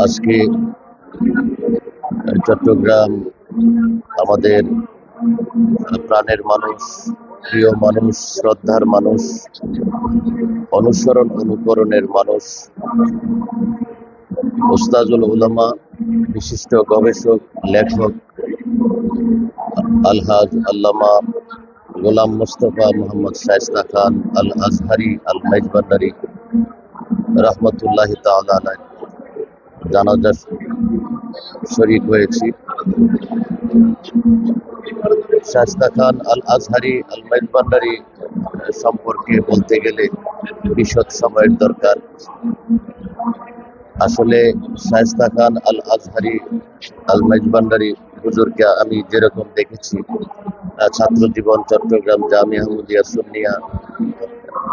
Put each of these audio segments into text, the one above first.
আজকে চট্টগ্রাম আমাদের প্রাণের মানুষ, প্রিয় মানুষ, শ্রদ্ধার মানুষ, অনুকরণের মানুষ, ওস্তাজুল উলামা, বিশিষ্ট গবেষক, লেখক আলহাজ আল্লামা গোলাম মুস্তফা মোহাম্মদ শায়েস্তা খান আল আজহারি আল মেজবান্ডারি রহমতুল্লাহি তাআলা আলাইহি জানাজা শরীক হয়েছি। শায়েস্তা খান আল আজহারি আল মেজবান্ডারি সম্পর্কে বলতে গেলে বিশদ সময়ের দরকার। আসলে শায়েস্তা খান আল আজহারি আল মেজবান্ডারি হুজুরকে আমি যেরকম দেখেছি, ছাত্র জীবন চট্টগ্রাম জামিয়া আহমদিয়া সুন্নিয়া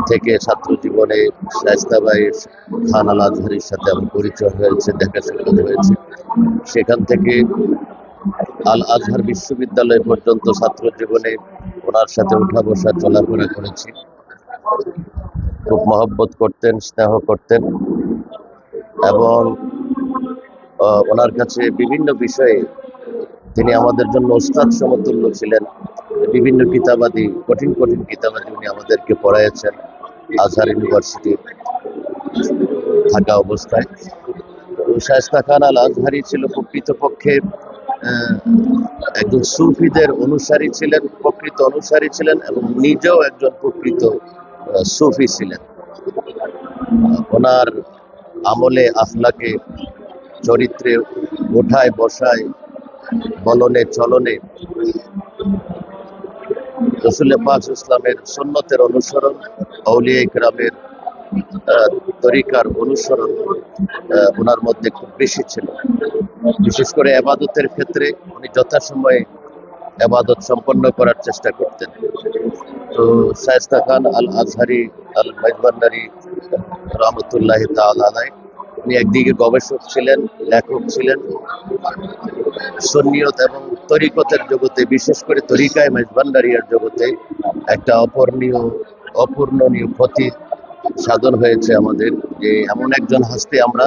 থেকে ছাত্র জীবনে শায়েস্তা ভাই খান আল আজহারির সাথে আমার পরিচয় হয়েছে, দেখা সাক্ষাৎ হয়েছে। সেখান থেকে আল আজহার বিশ্ববিদ্যালয় পর্যন্ত ছাত্র জীবনে ওনার সাথে উঠা বসা চলাফেরা করেছি। খুব মহব্বত করতেন, স্নেহ করতেন এবং ওনার কাছে বিভিন্ন বিষয়ে তিনি আমাদের জন্য ওস্তাদ সমতুল্য ছিলেন। বিভিন্ন কিতাবাদি, কঠিন কিতাবাদি উনি আমাদেরকে পড়াইয়াছেন আজহার ইউনিভার্সিটি থাকা অবস্থায়। শায়েস্তা খান আল আজহারি ছিল প্রকৃতপক্ষে একজন সুফিদের প্রকৃত অনুসারী ছিলেন এবং নিজেও একজন প্রকৃত সুফি ছিলেন। ওনার আমলে, আখলাকে, চরিত্রে, ওঠায় বসায়, বলনে চলনে রাসূল পাক ইসলামের সুন্নতের অনুসরণ, আউলিয়া ইকরামের তরিকার অনুসরণ ওনার মধ্যে খুব বেশি ছিল। বিশেষ করে এবাদতের ক্ষেত্রে উনি যথাসময়ে এবাদত সম্পন্ন করার চেষ্টা করতেন। তো শায়েস্তা খান আল আজহারি আল মেজবান্ডারি রহমতুল্লাহি তাআলা আলাইহি উনি একদিকে গবেষক ছিলেন, লেখক ছিলেন, সুন্নিয়ত এবং তরিকতের জগতে, বিশেষ করে তরিকায় মেজবান্ডারিয়ার জগতে একটা অপূর্ণনীয় ক্ষতি সাধন হয়েছে আমাদের, যে এমন একজন হাস্তি আমরা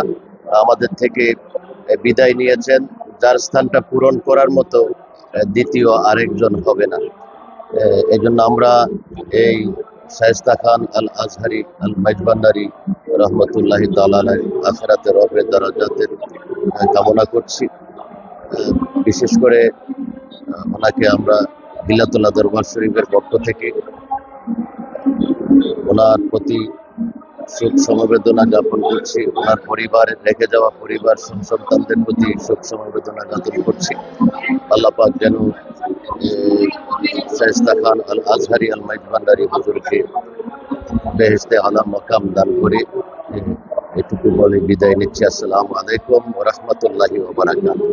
আমাদের থেকে বিদায় নিয়েছেন, যার স্থানটা পূরণ করার মতো দ্বিতীয় আরেকজন হবে না। এই জন্য আমরা এই শায়েস্তা খান আল আজহারি আল মেজবান্ডারি রহমতুল্লাহি তাআলা আলাইহি আখিরাতে রবে দারাজাতের কামনা করছি। বিশেষ করে ওনাকে আমরা হিলাতুল্লাহ দরবার শরীফের পক্ষ থেকে ওনার প্রতি শোক সমবেদনা জ্ঞাপন করছি। ওনার পরিবারের, রেখে যাওয়া পরিবার সন্তানদের প্রতি শোক সমবেদনা জ্ঞাপন করছি। আল্লাহ পাক যেন শায়েস্তা খান আল আজহারি আল মেজবান্ডারি হুজুরকে বেহেশতে আলা মাকাম দান করে এটুকু বলে বিদায় নিচ্ছি। আসসালামু আলাইকুম ওয়া রাহমাতুল্লাহি ওয়া বারাকাতুহু।